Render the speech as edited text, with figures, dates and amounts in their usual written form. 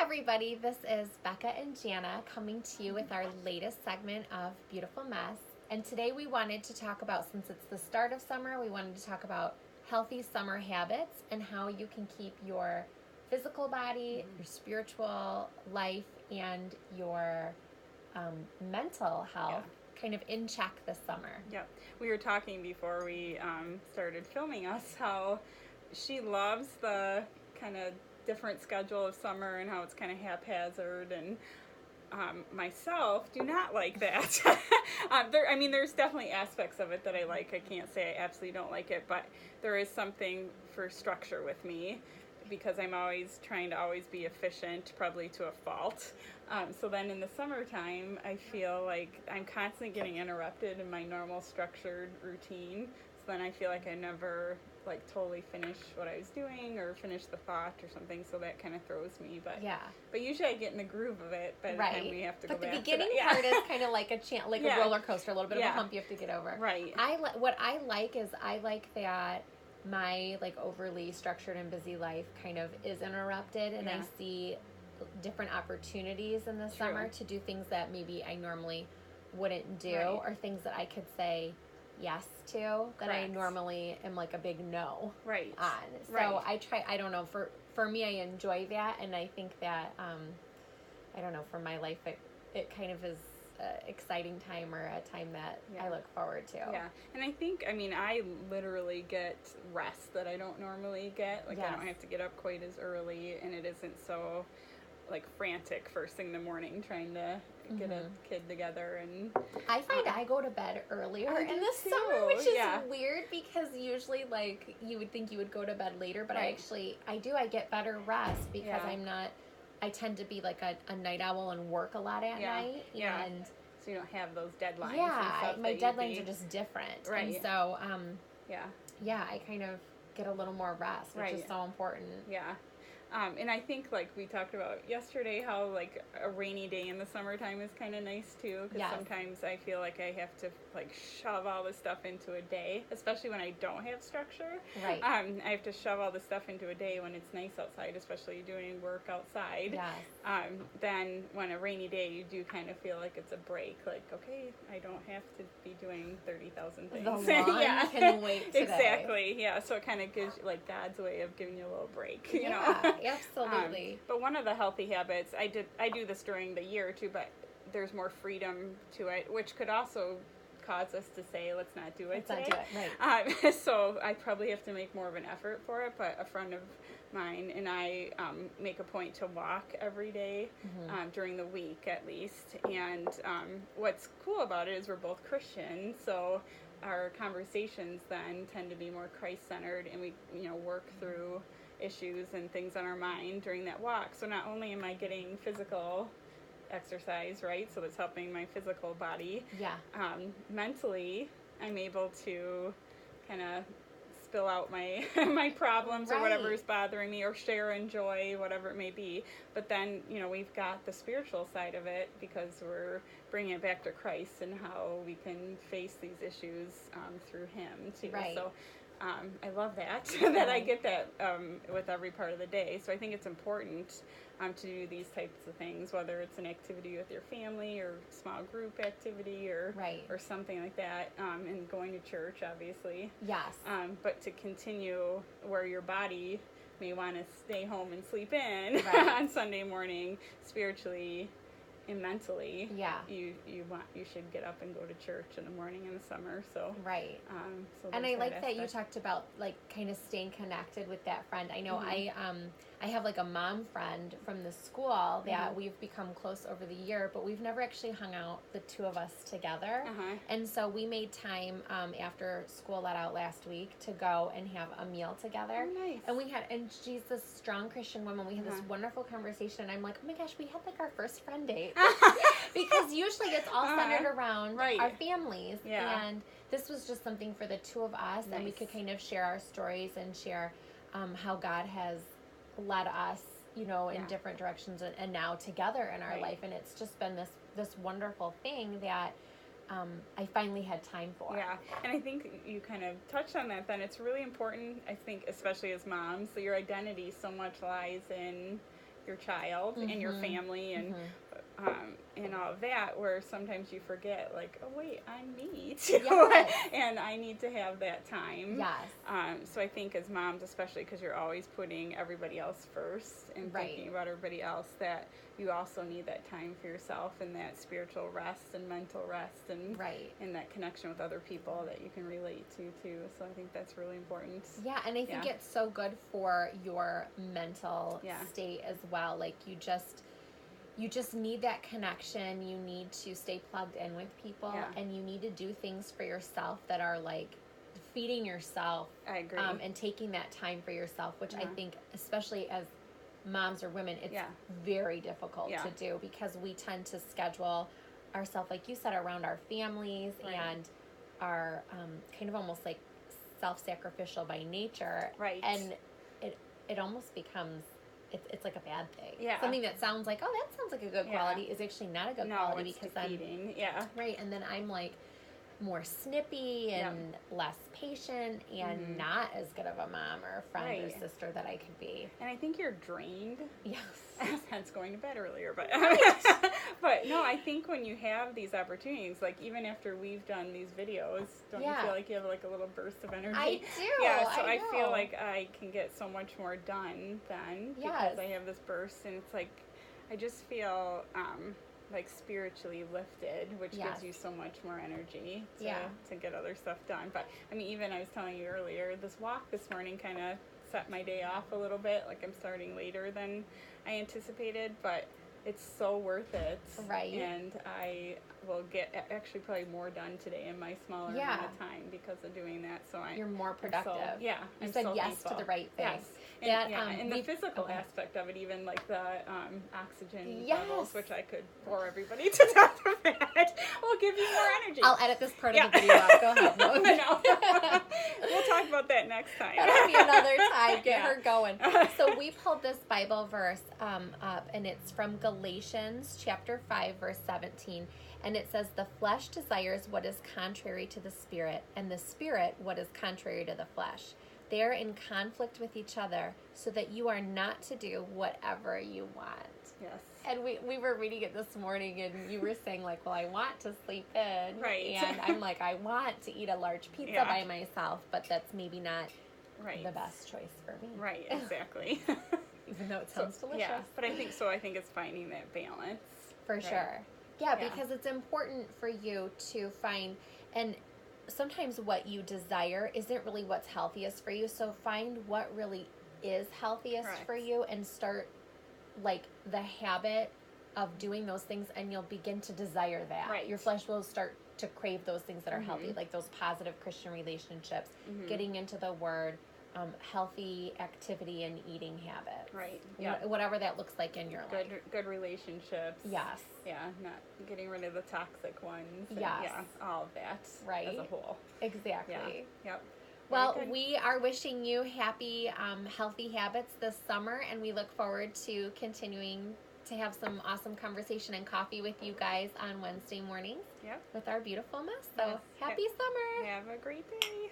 everybody, this is Becca and Jana coming to you with our latest segment of Beautiful Mess. And today we wanted to talk about, since it's the start of summer, we wanted to talk about healthy summer habits and how you can keep your physical body, your spiritual life, and your mental health kind of in check this summer. Yep. We were talking before we started filming us how she loves the kind of different schedule of summer and how it's kind of haphazard, and myself do not like that. There's definitely aspects of it that I like. I can't say I absolutely don't like it, but there is something for structure with me because I'm always trying to always be efficient, probably to a fault. So then in the summertime, I feel like I'm constantly getting interrupted in my normal structured routine. So then I feel like I never totally finish what I was doing or finish the thought or something. So that kind of throws me. But usually I get in the groove of it by the time we have to go back. But the beginning part is kind of like a roller coaster, a little bit of a hump you have to get over. Right. What I like is I like that my overly structured and busy life kind of is interrupted, and I see different opportunities in the summer to do things that maybe I normally wouldn't do, or things that I could say yes to that I normally am like a big no on. So I don't know, for me, I enjoy that, and I think that I don't know, for my life it kind of is exciting time, or a time that I look forward to. Yeah. And I think, I literally get rest that I don't normally get. I don't have to get up quite as early, and it isn't so frantic first thing in the morning trying to get a kid together. And I find I go to bed earlier in the summer, which is weird because usually you would think you would go to bed later, but I get better rest because I tend to be a night owl and work a lot at night. And so you don't have those deadlines. Yeah, my deadlines are just different. Right. And so, I kind of get a little more rest, which is so important. Yeah. And I think, we talked about yesterday, how, a rainy day in the summertime is kind of nice, too. Because sometimes I feel like I have to, shove all this stuff into a day, especially when I don't have structure. Right. I have to shove all this stuff into a day when it's nice outside, especially doing work outside. Yes. Then when a rainy day, you do kind of feel like it's a break. Okay, I don't have to be doing 30,000 things. The lawn can wait today. Exactly, yeah. So it kind of gives you, God's way of giving you a little break, you know? Absolutely. But one of the healthy habits, I do this during the year too, but there's more freedom to it, which could also cause us to say, let's not do it today. Right. So I probably have to make more of an effort for it, but a friend of mine and I make a point to walk every day during the week at least. And what's cool about it is we're both Christian, so our conversations then tend to be more Christ-centered, and we work through issues and things on our mind during that walk. So not only am I getting physical exercise, right, so that's helping my physical body, mentally I'm able to kind of spill out my my problems or whatever is bothering me, or share and joy, whatever it may be. But then we've got the spiritual side of it, because we're bringing it back to Christ and how we can face these issues through Him too. So I love that, that I get that with every part of the day. So I think it's important to do these types of things, whether it's an activity with your family or small group activity or something like that, and going to church, obviously. Yes. But to continue where your body may want to stay home and sleep in on Sunday morning, spiritually and mentally, you should get up and go to church in the morning in the summer. So and I like that you talked about kind of staying connected with that friend. I know I have a mom friend from the school that we've become close over the year, but we've never actually hung out, the two of us together. And so we made time after school let out last week to go and have a meal together. Oh, nice. And she's this strong Christian woman. We had this wonderful conversation, and I'm like, oh my gosh, we had our first friend date. Because usually it's all centered around our families. And this was just something for the two of us, and we could kind of share our stories and share how God has led us, in different directions, and now together in our life. And it's just been this wonderful thing that I finally had time for. Yeah, and I think you kind of touched on that then. It's really important, I think, especially as moms, that your identity so much lies in your child and your family and all of that, where sometimes you forget, like, oh wait, I'm me too, and I need to have that time. Yes. So I think as moms, especially because you're always putting everybody else first and thinking about everybody else, that you also need that time for yourself and that spiritual rest and mental rest and and that connection with other people that you can relate to too. So I think that's really important. Yeah, and I think it's so good for your mental state as well. Like you just need that connection. You need to stay plugged in with people, and you need to do things for yourself that are like feeding yourself. I agree. And taking that time for yourself, which I think, especially as moms or women, it's very difficult to do, because we tend to schedule ourselves, like you said, around our families and are kind of almost like self-sacrificial by nature. And it almost becomes it's like a bad thing. Something that sounds like, oh, that sounds like a good quality is actually not a good quality, because defeating. And then I'm like more snippy and less patient and not as good of a mom or a friend or sister that I could be. And I think you're drained. Yes. Hence going to bed earlier. But but no, I think when you have these opportunities, like even after we've done these videos, don't you feel like you have like a little burst of energy? I do. Yeah, so I feel like I can get so much more done then because I have this burst, and it's like I just feel like spiritually lifted, which gives you so much more energy to get other stuff done. But I mean, even I was telling you earlier, this walk this morning kind of set my day off a little bit. Like I'm starting later than I anticipated, but it's so worth it. And I will get actually probably more done today in my smaller amount of time because of doing that. So you're more productive. You said yes to the right thing. And, and the physical aspect of it, even like the oxygen levels, which I could bore everybody to death of that, will give you more energy. I'll edit this part of the video out. Go ahead. No. We'll talk about that next time. That'll be another time. Get her going. So we pulled this Bible verse up, and it's from Galatians chapter 5, verse 17. And it says, the flesh desires what is contrary to the spirit, and the spirit what is contrary to the flesh. They are in conflict with each other, so that you are not to do whatever you want. Yes. And we were reading it this morning, and you were saying, like, well, I want to sleep in. And I'm like, I want to eat a large pizza by myself, but that's maybe not the best choice for me. Right, exactly. Even though it sounds delicious. Yeah, but I think it's finding that balance. For sure. Yeah, because it's important for you to find, and sometimes what you desire isn't really what's healthiest for you. So find what really is healthiest for you and start like the habit of doing those things, and you'll begin to desire that. Your flesh will start to crave those things that are healthy, like those positive Christian relationships, getting into the Word, healthy activity and eating habits. Whatever that looks like in your life. Good relationships. Yes. Yeah, not getting rid of the toxic ones. And, all of that. As a whole. Exactly. Yep. Well, we are wishing you happy, healthy habits this summer, and we look forward to continuing to have some awesome conversation and coffee with you guys on Wednesday mornings with our beautiful mess. So happy summer. Have a great day.